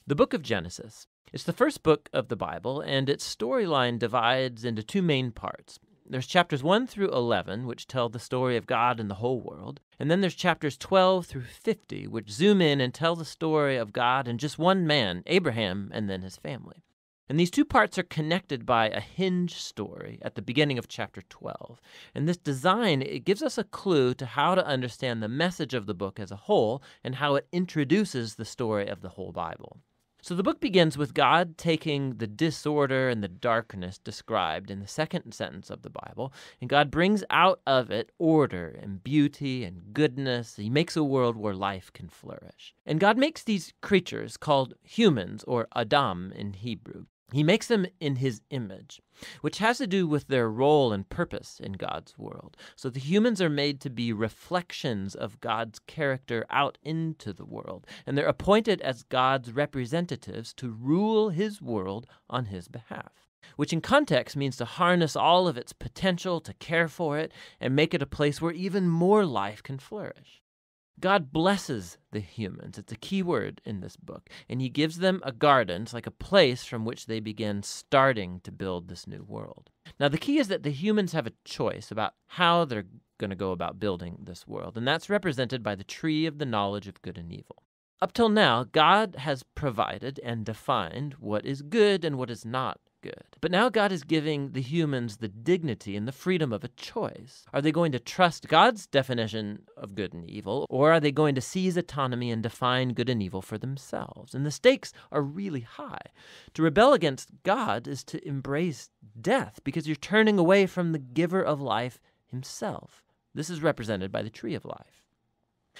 The book of Genesis. It's the first book of the Bible, and its storyline divides into two main parts. There's chapters 1 through 11, which tell the story of God and the whole world. And then there's chapters 12 through 50, which zoom in and tell the story of God and just one man, Abraham, and then his family. And these two parts are connected by a hinge story at the beginning of chapter 12. And this design, it gives us a clue to how to understand the message of the book as a whole and how it introduces the story of the whole Bible. So the book begins with God taking the disorder and the darkness described in the second sentence of the Bible, and God brings out of it order and beauty and goodness. He makes a world where life can flourish. And God makes these creatures called humans, or Adam in Hebrew. He makes them in his image, which has to do with their role and purpose in God's world. So the humans are made to be reflections of God's character out into the world, and they're appointed as God's representatives to rule his world on his behalf, which in context means to harness all of its potential, to care for it, and make it a place where even more life can flourish. God blesses the humans. It's a key word in this book. And he gives them a garden. It's like a place from which they begin starting to build this new world. Now, the key is that the humans have a choice about how they're going to go about building this world. And that's represented by the tree of the knowledge of good and evil. Up till now, God has provided and defined what is good and what is not good. But now God is giving the humans the dignity and the freedom of a choice. Are they going to trust God's definition of good and evil, or are they going to seize autonomy and define good and evil for themselves? And the stakes are really high. To rebel against God is to embrace death, because you're turning away from the giver of life himself. This is represented by the tree of life.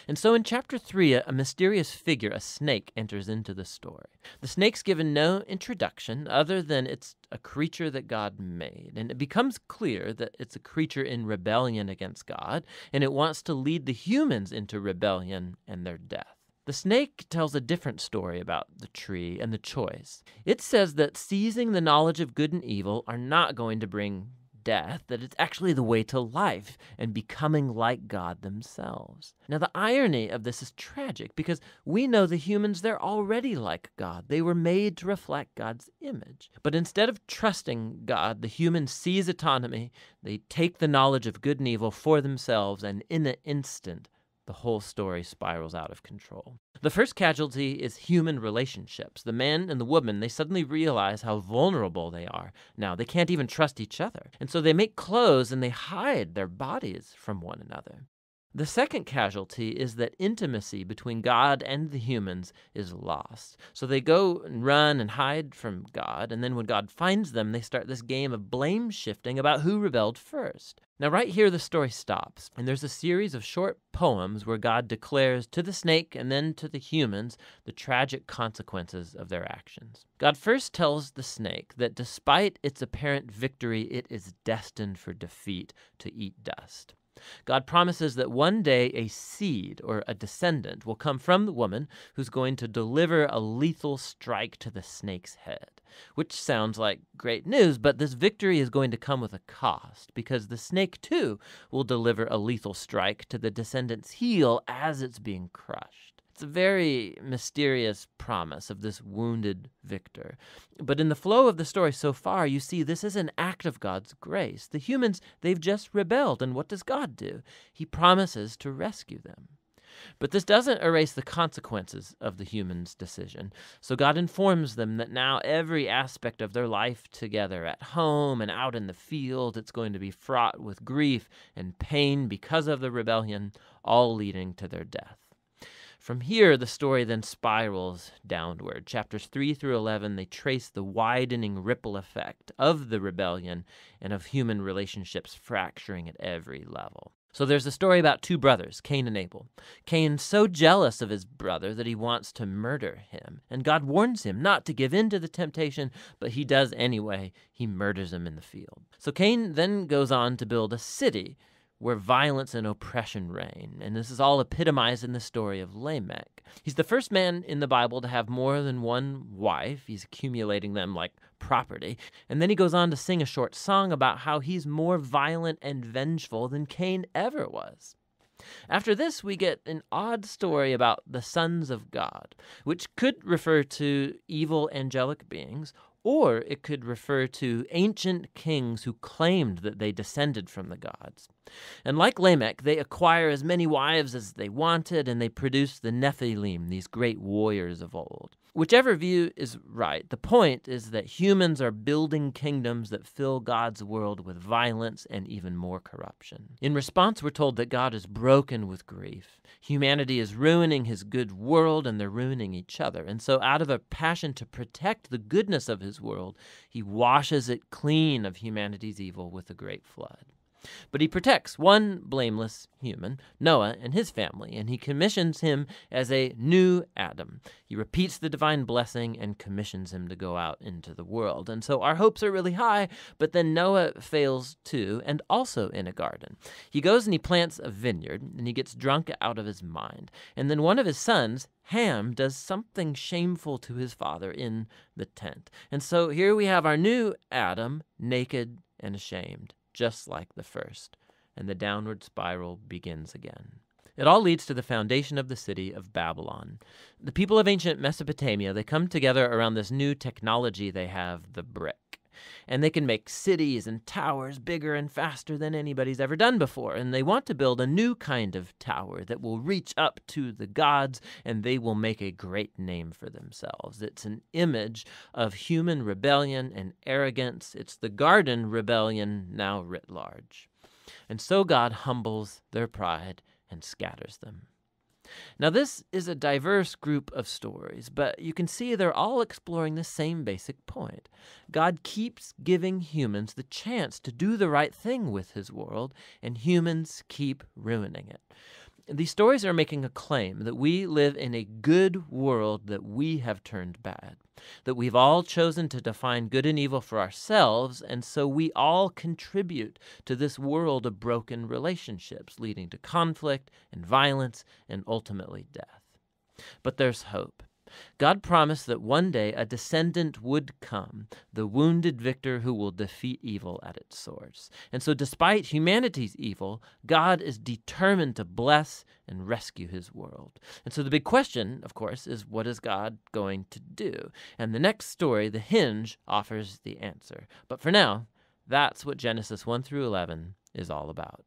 And so in chapter 3, a mysterious figure, a snake, enters into the story. The snake's given no introduction other than it's a creature that God made. And it becomes clear that it's a creature in rebellion against God, and it wants to lead the humans into rebellion and their death. The snake tells a different story about the tree and the choice. It says that seizing the knowledge of good and evil are not going to bring death, that it's actually the way to life and becoming like God themselves. Now, the irony of this is tragic because we know the humans, they're already like God. They were made to reflect God's image. But instead of trusting God, the humans seize autonomy, they take the knowledge of good and evil for themselves, and in an instant, the whole story spirals out of control. The first casualty is human relationships. The man and the woman, they suddenly realize how vulnerable they are. Now, they can't even trust each other. And so they make clothes and they hide their bodies from one another. The second casualty is that intimacy between God and the humans is lost. So they go and run and hide from God, and then when God finds them, they start this game of blame shifting about who rebelled first. Now, right here, the story stops, and there's a series of short poems where God declares to the snake and then to the humans the tragic consequences of their actions. God first tells the snake that despite its apparent victory, it is destined for defeat, to eat dust. God promises that one day a seed or a descendant will come from the woman who's going to deliver a lethal strike to the snake's head, which sounds like great news, but this victory is going to come with a cost because the snake too will deliver a lethal strike to the descendant's heel as it's being crushed. It's a very mysterious promise of this wounded victor. But in the flow of the story so far, you see this is an act of God's grace. The humans, they've just rebelled, and what does God do? He promises to rescue them. But this doesn't erase the consequences of the humans' decision. So God informs them that now every aspect of their life together, at home and out in the field, it's going to be fraught with grief and pain because of the rebellion, all leading to their death. From here, the story then spirals downward. Chapters 3 through 11, they trace the widening ripple effect of the rebellion and of human relationships fracturing at every level. So there's a story about two brothers, Cain and Abel. Cain's so jealous of his brother that he wants to murder him. And God warns him not to give in to the temptation, but he does anyway. He murders him in the field. So Cain then goes on to build a city where violence and oppression reign. And this is all epitomized in the story of Lamech. He's the first man in the Bible to have more than one wife. He's accumulating them like property. And then he goes on to sing a short song about how he's more violent and vengeful than Cain ever was. After this, we get an odd story about the sons of God, which could refer to evil angelic beings, or it could refer to ancient kings who claimed that they descended from the gods. And like Lamech, they acquire as many wives as they wanted, and they produce the Nephilim, these great warriors of old. Whichever view is right, the point is that humans are building kingdoms that fill God's world with violence and even more corruption. In response, we're told that God is broken with grief. Humanity is ruining his good world, and they're ruining each other. And so out of a passion to protect the goodness of his world, he washes it clean of humanity's evil with a great flood. But he protects one blameless human, Noah, and his family, and he commissions him as a new Adam. He repeats the divine blessing and commissions him to go out into the world. And so our hopes are really high, but then Noah fails too, and also in a garden. He goes and he plants a vineyard, and he gets drunk out of his mind. And then one of his sons, Ham, does something shameful to his father in the tent. And so here we have our new Adam, naked and ashamed, just like the first, and the downward spiral begins again. It all leads to the foundation of the city of Babylon. The people of ancient Mesopotamia, they come together around this new technology they have, the brick. And they can make cities and towers bigger and faster than anybody's ever done before. And they want to build a new kind of tower that will reach up to the gods, and they will make a great name for themselves. It's an image of human rebellion and arrogance. It's the garden rebellion now writ large. And so God humbles their pride and scatters them. Now, this is a diverse group of stories, but you can see they're all exploring the same basic point. God keeps giving humans the chance to do the right thing with his world, and humans keep ruining it. These stories are making a claim that we live in a good world that we have turned bad, that we've all chosen to define good and evil for ourselves, and so we all contribute to this world of broken relationships, leading to conflict and violence and ultimately death. But there's hope. God promised that one day a descendant would come, the wounded victor who will defeat evil at its source. And so despite humanity's evil, God is determined to bless and rescue his world. And so the big question, of course, is what is God going to do? And the next story, The Hinge, offers the answer. But for now, that's what Genesis 1 through 11 is all about.